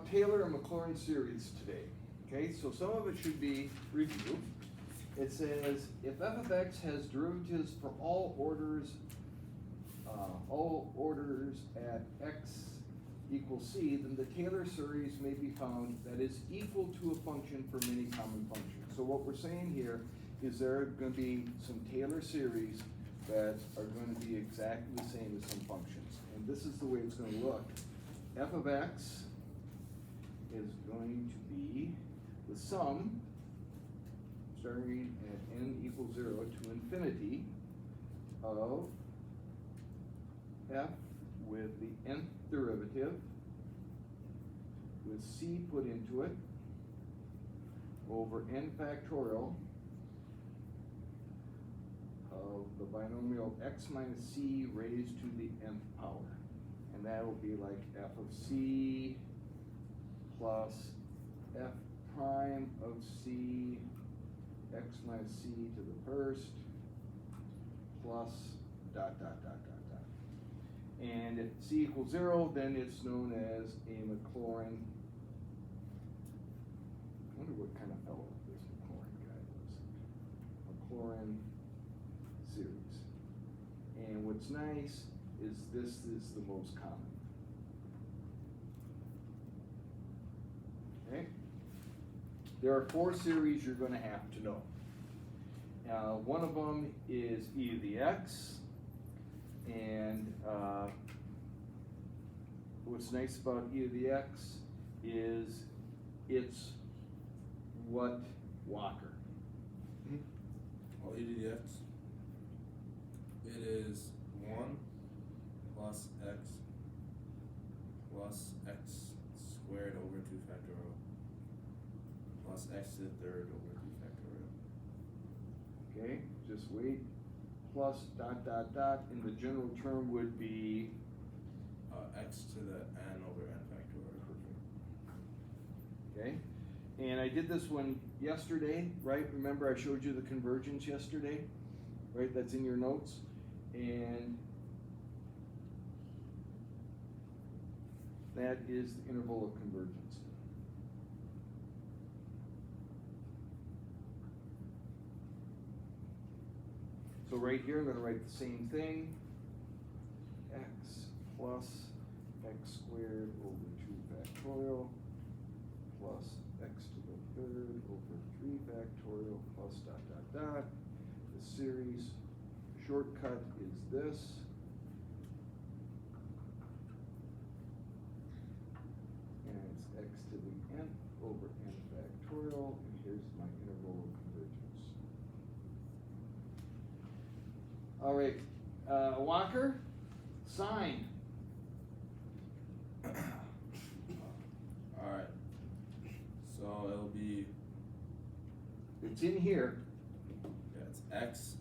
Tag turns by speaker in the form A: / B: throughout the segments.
A: about Taylor and Maclaurin series today. Okay, so some of it should be review. It says if f of x has derivatives for all orders at x equals c, then the Taylor series may be found that is equal to a function for many common functions. So what we're saying here is there are going to be some Taylor series that are going to be exactly the same as some functions. And this is the way it's going to look. F of x is going to be the sum starting at n equals 0 to infinity of f with the nth derivative with c put into it over n factorial of the binomial x minus c raised to the nth power. And that will be like f of c plus f prime of c x minus c to the first plus dot dot dot dot dot. And if c equals 0, then it's known as a Maclaurin. I wonder what kind of fellow this Maclaurin guy was. Maclaurin series. And what's nice is this is the most common. Okay? There are 4 series you're going to have to know. One of them is e to the x, and what's nice about e to the x is it's what Walker?
B: Well, e to the x, it is 1 plus x squared over 2 factorial plus x to the third over 2 factorial.
A: Okay, just wait. Plus dot dot dot, and the general term would be
B: X to the n over n factorial.
A: Okay, and I did this one yesterday, right? Remember I showed you the convergence yesterday, right? That's in your notes. And that is the interval of convergence. So right here, I'm going to write the same thing. X plus x squared over 2 factorial plus x to the third over 3 factorial plus dot dot dot. The series shortcut is this. And it's x to the nth over n factorial. And here's my interval of convergence. All right, Walker, sine.
B: Alright, so it'll be,
A: It's in here.
B: yeah, it's x,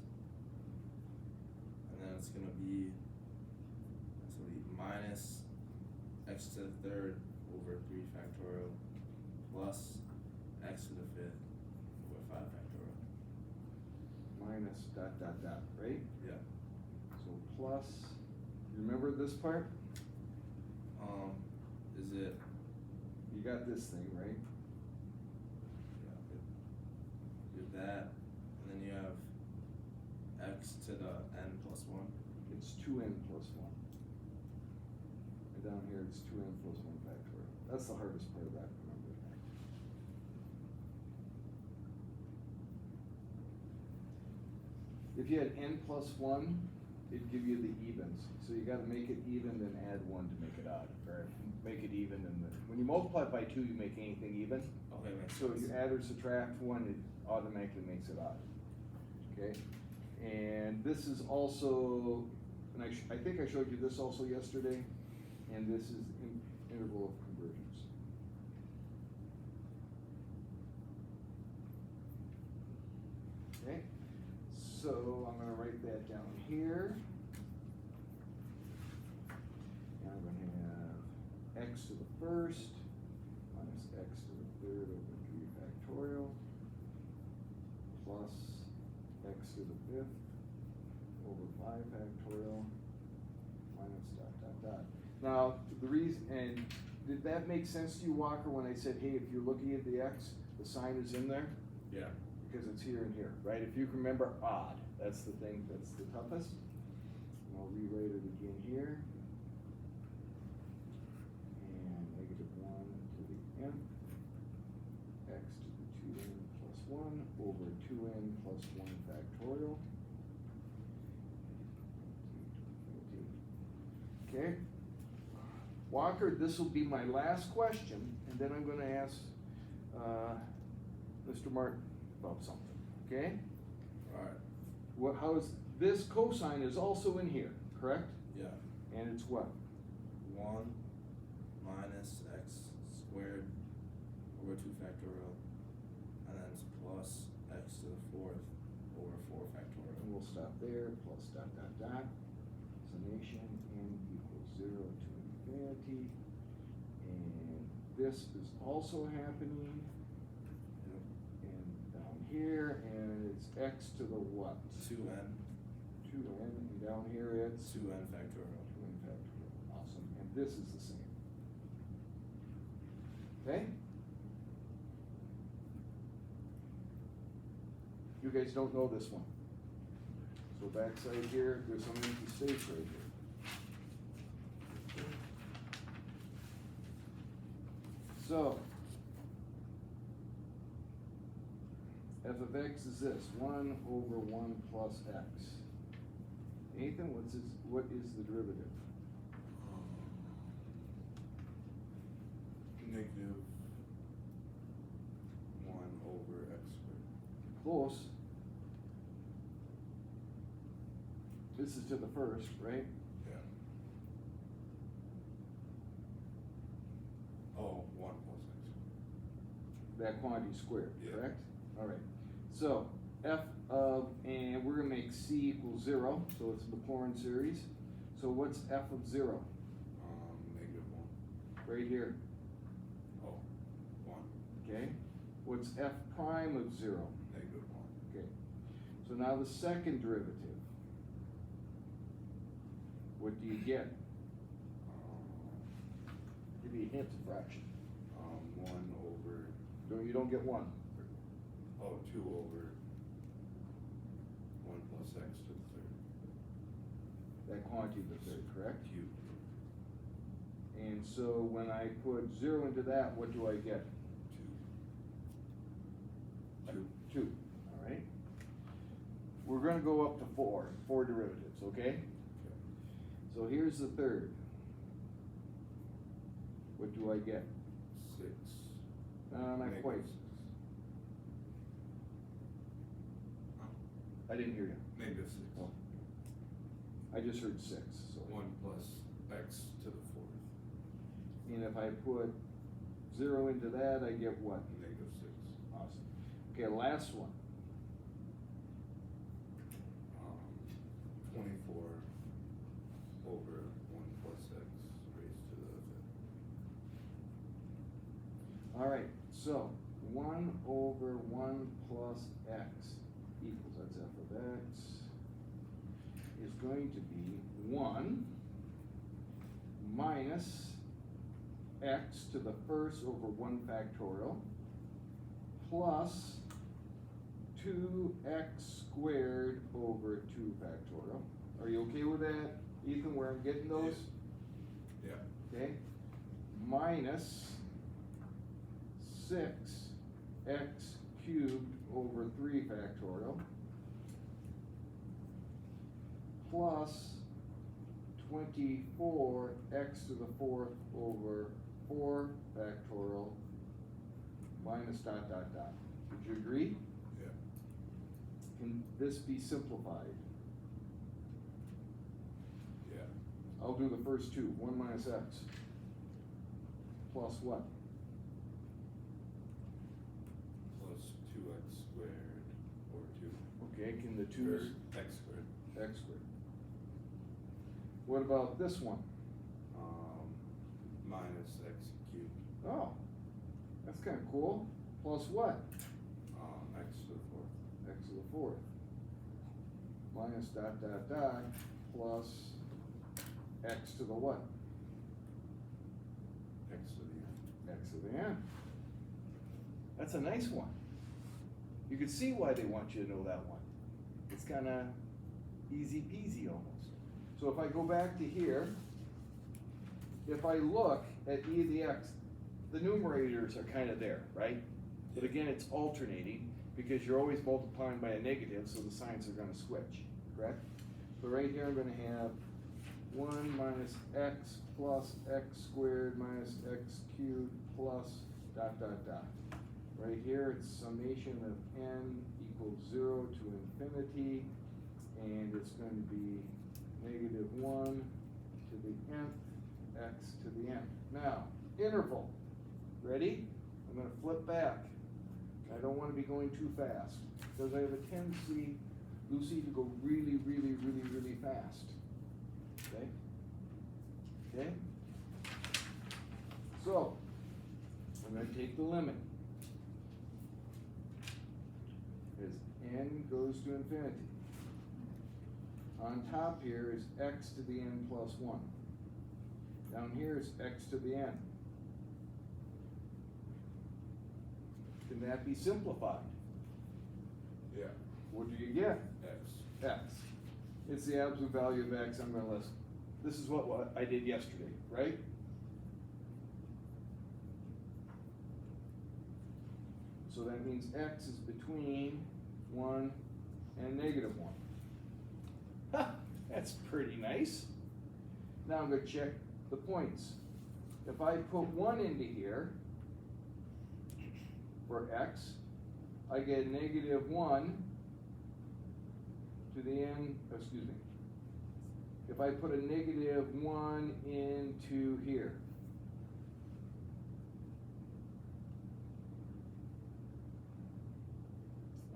B: and then it's gonna be, minus x to the third over 3 factorial plus x to the fifth over 5 factorial.
A: Minus dot dot dot, right?
B: Yeah.
A: So plus, you remember this part?
B: Is it,
A: You got this thing, right?
B: yeah, you have that, and then you have x to the n plus 1.
A: It's 2n plus 1. And down here it's 2n plus 1 factorial. That's the hardest part of that, remember. If you had n plus 1, it'd give you the evens. So you gotta make it even, then add 1 to make it odd. Or make it even, and when you multiply by 2, you make anything even.
B: Okay, makes
A: So
B: sense.
A: you add or subtract 1, it automatically makes it odd. Okay? And this is also, and I think I showed you this also yesterday, and this is the interval of convergence. Okay? So I'm gonna write that down here. And I'm gonna have x to the first minus x to the third over 3 factorial plus x to the fifth over 5 factorial minus dot dot dot. Now, the reason, and did that make sense to you, Walker, when I said, hey, if you're looking at the X, the sign is in there?
B: Yeah.
A: Because it's here and here, right? If you can remember odd, that's the thing that's the toughest. And I'll rewrite it again here. And -1 to the n, x to the 2n plus 1 over 2n plus 1 factorial. Okay. Walker, this will be my last question, and then I'm gonna ask Mr. Martin about something, okay?
B: Alright.
A: What, how is, this cosine is also in here, correct?
B: Yeah.
A: And it's what?
B: 1 minus x squared over 2 factorial, and then it's plus x to the 4th over 4 factorial.
A: And we'll stop there, plus dot dot dot, summation n equals 0 to infinity. And this is also happening. And down here, and it's x to the what?
B: 2n.
A: 2n, and down here it's
B: 2n factorial.
A: 2n factorial, awesome, and this is the same. Okay? You guys don't know this one. So backside here, there's some empty space right here. So, f of x is this, 1 over 1 plus x. Nathan, what is the derivative?
B: Negative 1 over x squared.
A: Close. This is to the first, right?
B: Yeah. Oh, 1 plus x squared.
A: That quantity squared,
B: Yeah.
A: correct? All right. So f of, and we're gonna make c equals 0, so it's a Maclaurin series. So what's f of 0?
B: Negative 1.
A: Right here,
B: Oh, 1.
A: okay? What's f prime of 0?
B: Negative 1.
A: Okay. So now the second derivative. What do you get? Give me a hint, a fraction.
B: 1 over,
A: You don't get 1.
B: oh, 2 over 1 plus x to the 3rd.
A: That quantity to the third, correct?
B: Cubed.
A: And so when I put 0 into that, what do I get?
B: 2.
A: 2, all right? We're gonna go up to 4 derivatives, okay?
B: Okay.
A: So here's the third. What do I get?
B: 6.
A: Not
B: Negative
A: quite.
B: 6.
A: I didn't hear you.
B: Negative 6.
A: Oh. I just heard 6, so.
B: 1 plus x to the 4th.
A: And if I put 0 into that, I get what?
B: Negative 6.
A: Awesome. Okay, last one.
B: 24 over 1 plus x raised to the 5th.
A: All right, so 1 over 1 plus x equals, that's f of x, is going to be 1 minus x to the first over 1 factorial plus 2x squared over 2 factorial. Are you okay with that, Ethan, where I'm getting those?
B: Yeah.
A: Okay, minus 6x cubed over 3 factorial plus 24x to the 4th over 4 factorial minus dot dot dot. Would you agree?
B: Yeah.
A: Can this be simplified?
B: Yeah.
A: I'll do the first two. 1 minus x plus what?
B: Plus 2x squared over 2.
A: Okay, can the
B: Or
A: twos?
B: x squared.
A: X squared. What about this one?
B: Minus x cubed.
A: Oh, that's kind of cool. Plus what?
B: X to the 4th.
A: X to the 4th. Minus dot dot dot plus x to the what?
B: X to the
A: x to the n. That's a nice one. You can see why they want you to know that one. It's kind of easy peasy almost. So if I go back to here, if I look at e to the x, the numerators are kind of there, right? But again, it's alternating because you're always multiplying by a negative, so the signs are going to switch, correct? So right here I'm going to have 1 minus x plus x squared minus x cubed plus dot dot dot. Right here it's summation of n equals 0 to infinity, and it's going to be negative 1 to the nth x to the n. Now, interval. Ready? I'm going to flip back. I don't want to be going too fast because I have a tendency, Lucy, to go really, really, really, really fast. Okay? Okay? So, I'm going to take the limit. As n goes to infinity. On top here is x to the n plus 1. Down here is x to the n. Can that be simplified?
B: Yeah.
A: What do you get?
B: X.
A: X. It's the absolute value of x. I'm going to list. This is what I did yesterday, right? So that means x is between 1 and negative 1. Ha! That's pretty nice. Now I'm going to check the points. If I put 1 into here for x, I get negative 1 to the n, excuse me. If I put a negative 1 into here,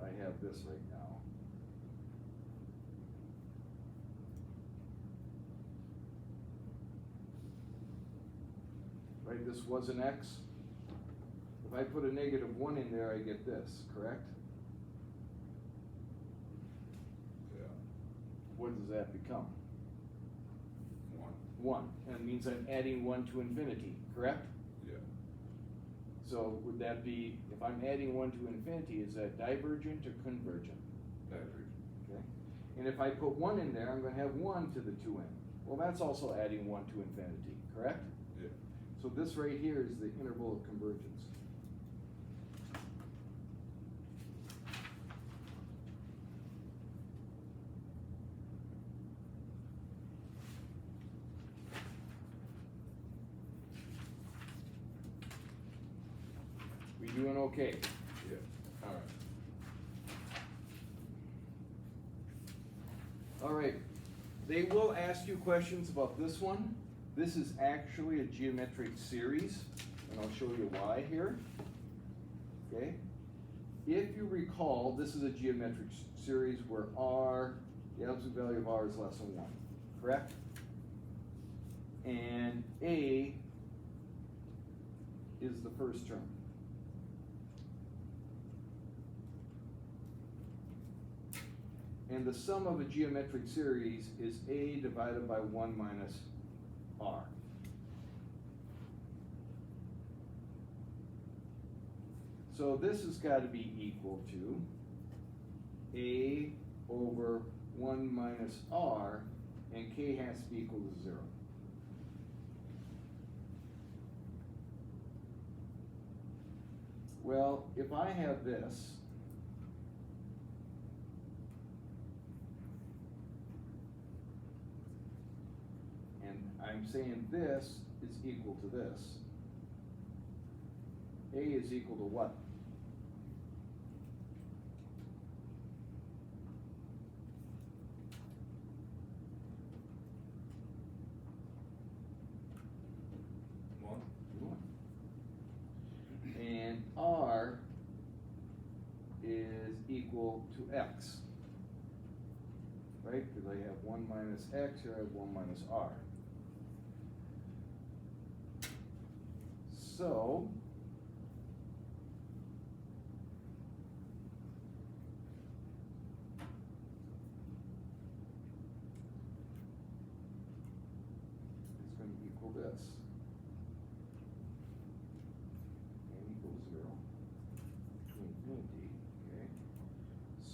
A: I have this right now. Right, this was an x. If I put a negative 1 in there, I get this, correct?
B: Yeah.
A: What does that become?
B: 1.
A: 1. And it means I'm adding 1 to infinity, correct?
B: Yeah.
A: So would that be, if I'm adding 1 to infinity, is that divergent or convergent?
B: Divergent.
A: Okay. And if I put 1 in there, I'm going to have 1 to the 2n. Well, that's also adding 1 to infinity, correct?
B: Yeah.
A: So this right here is the interval of convergence. We doing okay?
B: Yeah.
A: All right. All right. They will ask you questions about this one. This is actually a geometric series, and I'll show you why here. Okay? If you recall, this is a geometric series where r, the absolute value of r is less than 1, correct? And a is the first term. And the sum of a geometric series is a divided by 1 minus r. So this has got to be equal to a over 1 minus r, and k has to be equal to 0. Well, if I have this, and I'm saying this is equal to this, a is equal to what? And r is equal to x, right? Because I have 1 minus x, here I have 1 minus r. So, it's going to equal this.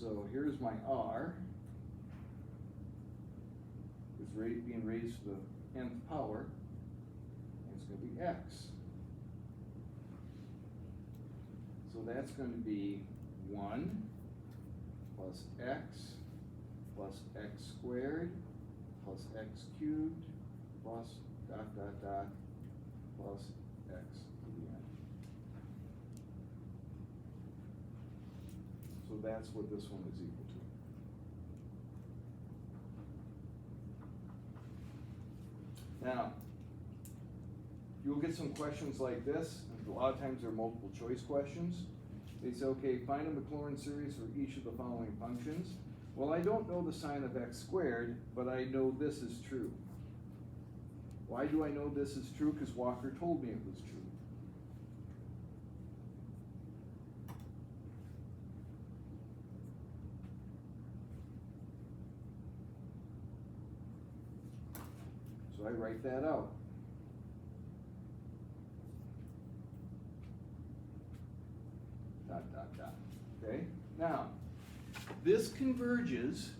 A: So here's my r. It's being raised to the nth power, and it's going to be x. So that's going to be 1 plus x squared plus x cubed plus dot dot dot plus x to the n. So that's what this one is equal to. Now, you'll get some questions like this, and a lot of times they're multiple choice questions. They say, okay, find a Maclaurin series for each of the following functions. Well, I don't know the sign of x squared, but I know this is true. Why do I know this is true? Because Walker told me it was true. So I write that out. Dot, dot, dot. Okay? Now, this converges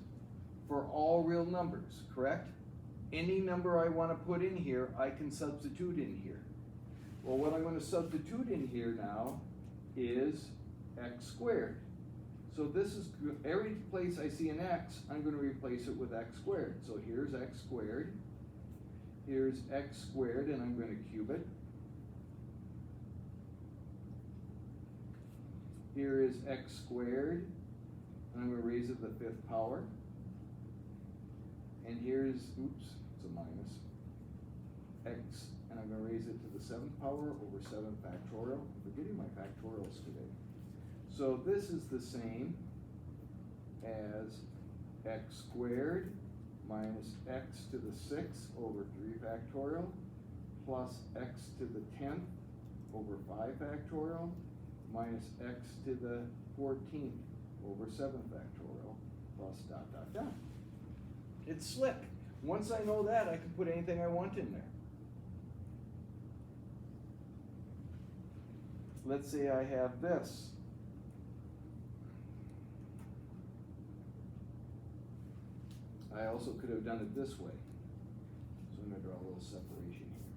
A: for all real numbers, correct? Any number I want to put in here, I can substitute in here. Well, what I'm going to substitute in here now is x squared. So this is, every place I see an x, I'm going to replace it with x squared. So here's x squared. Here's x squared, and I'm going to cube it. Here is x squared, and I'm going to raise it to the 5th power. And here's, oops, it's a minus, x, and I'm going to raise it to the 7th power over 7 factorial. I'm forgetting my factorials today. So this is the same as x squared minus x to the 6th over 3 factorial plus x to the 10th over 5 factorial minus x to the 14th over 7 factorial plus dot, dot, dot. It's slick. Once I know that, I can put anything I want in there. Let's say I have this. I also could have done it this way. So I'm going to draw a little separation here.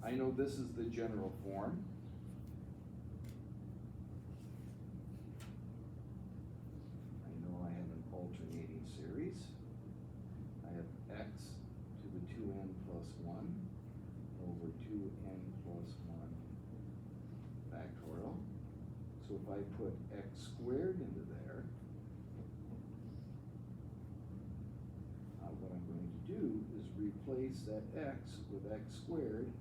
A: I know this is the general form. I know I have an alternating series. I have x to the 2n plus 1 over 2n plus 1 factorial. So if I put x squared into there, what I'm going to do is replace that x with x squared,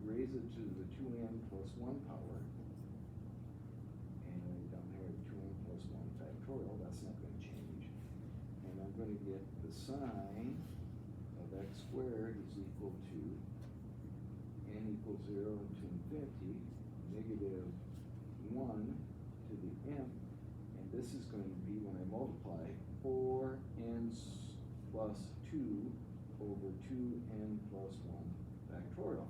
A: raise it to the 2n plus 1 power, and down here 2n plus 1 factorial, that's not going to change. And I'm going to get the sine of x squared is equal to n equals 0 to infinity, negative 1 to the n, and this is going to be, when I multiply, 4n plus 2 over 2n plus 1 factorial.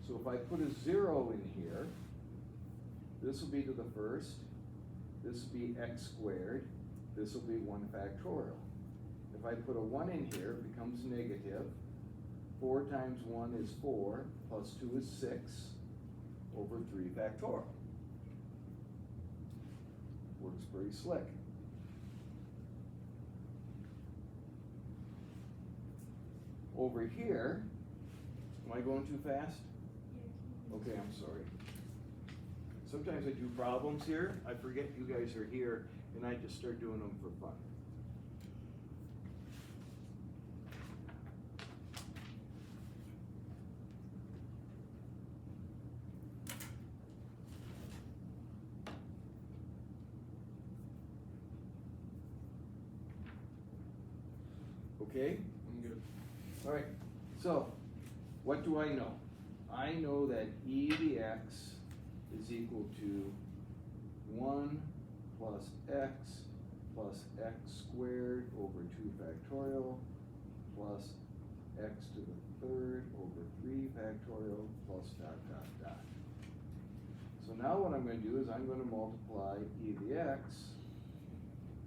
A: So if I put a 0 in here, this will be to the 1st, this will be x squared, this will be 1 factorial. If I put a 1 in here, it becomes negative. 4 times 1 is 4, plus 2 is 6, over 3 factorial. Works pretty slick. Over here, am I going too fast? Okay, I'm sorry. Sometimes I do problems here, I forget you guys are here, and I just start doing them for fun. Okay?
B: I'm good.
A: All right, so what do I know? I know that e to the x is equal to 1 plus x squared over 2 factorial plus x to the 3rd over 3 factorial plus dot, dot, dot. So now what I'm going to do is I'm going to multiply e to the x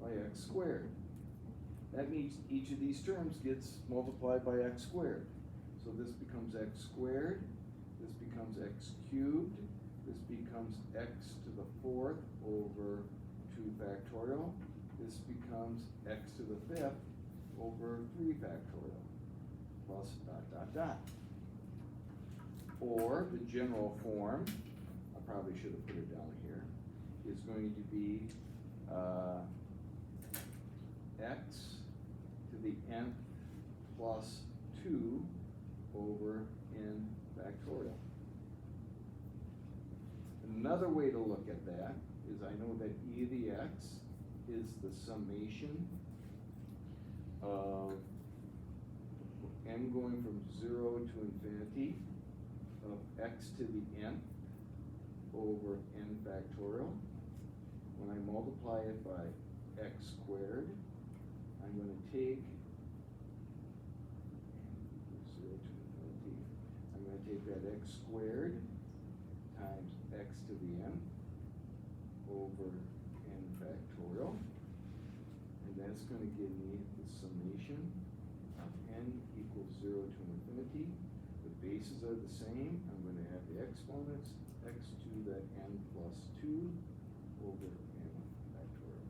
A: by x squared. That means each of these terms gets multiplied by x squared. So this becomes x squared, this becomes x cubed, this becomes x to the fourth over 2 factorial, this becomes x to the fifth over 3 factorial, plus dot, dot, dot. Or the general form, I probably should have put it down here, is going to be x to the nth plus 2 over n factorial. Another way to look at that is I know that e to the x is the summation of n going from 0 to infinity of x to the nth over n factorial. When I multiply it by x squared, I'm going to take 0 to infinity. I'm going to take that x squared times x to the n over n factorial, and that's going to give me the summation of n equals 0 to infinity. The bases are the same. I'm going to add the exponents, x to the n plus 2 over n factorial.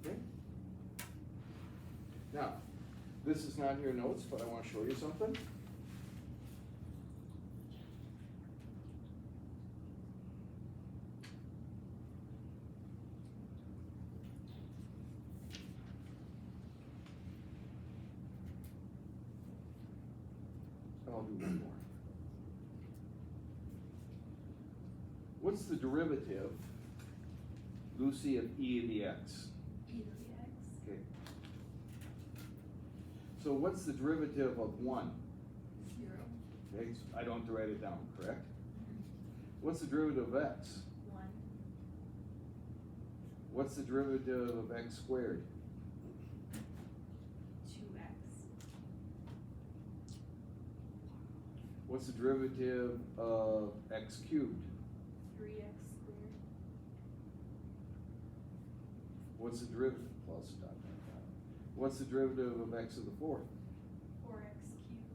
A: Okay? Now, this is not in your notes, but I want to show you something. I'll do one more. What's the derivative, Lucy, of e to the x?
C: E to the x.
A: Okay. So what's the derivative of 1?
C: 0.
A: Okay, so I don't have to write it down, correct? What's the derivative of x?
C: 1.
A: What's the derivative of x squared?
C: 2x.
A: What's the derivative of x cubed?
C: 3x squared.
A: What's the derivative? Plus dot, dot, dot. What's the derivative of x to the fourth?
C: 4x cubed.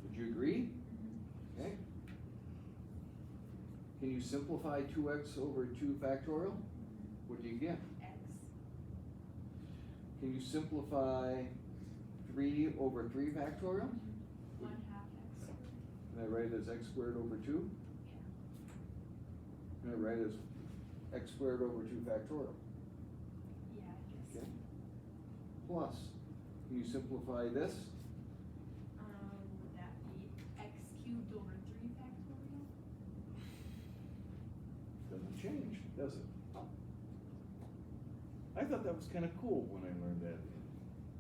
A: Would you agree? Okay. Can you simplify 2x over 2 factorial? What do you get?
C: X.
A: Can you simplify 3 over 3 factorial?
C: 1/2 x squared.
A: Can I write it as x squared over 2? Can I write it as x squared over 2 factorial?
C: Yeah, I guess.
A: Okay. Plus, can you simplify this?
C: Would that be x cubed over 3 factorial?
A: Doesn't change, does it? I thought that was kind of cool when I learned that in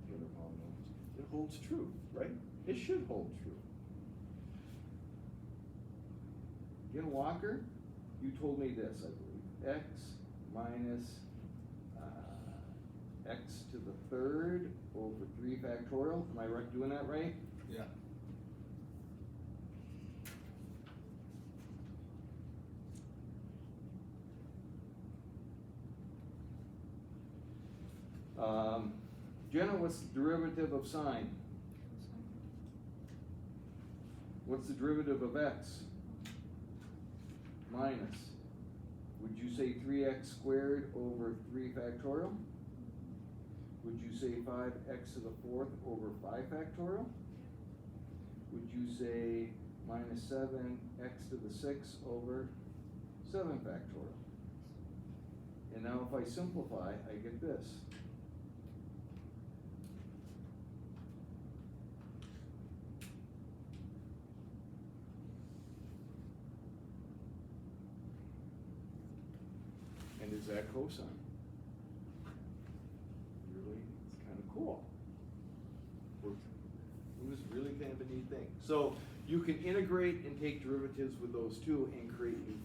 A: the other polynomials. It holds true, right? It should hold true. In Walker, you told me this, I believe. X minus x to the third over 3 factorial. Am I right doing that right?
B: Yeah.
A: Jenna, what's the derivative of sine? What's the derivative of x? Minus. Would you say 3x squared over 3 factorial? Would you say 5x to the fourth over 5 factorial? Would you say minus 7x to the 6 over 7 factorial? And now if I simplify, I get this. And is that cosine? Really, it's kind of cool. It was really kind of a neat thing. So you can integrate and take derivatives with those two and create new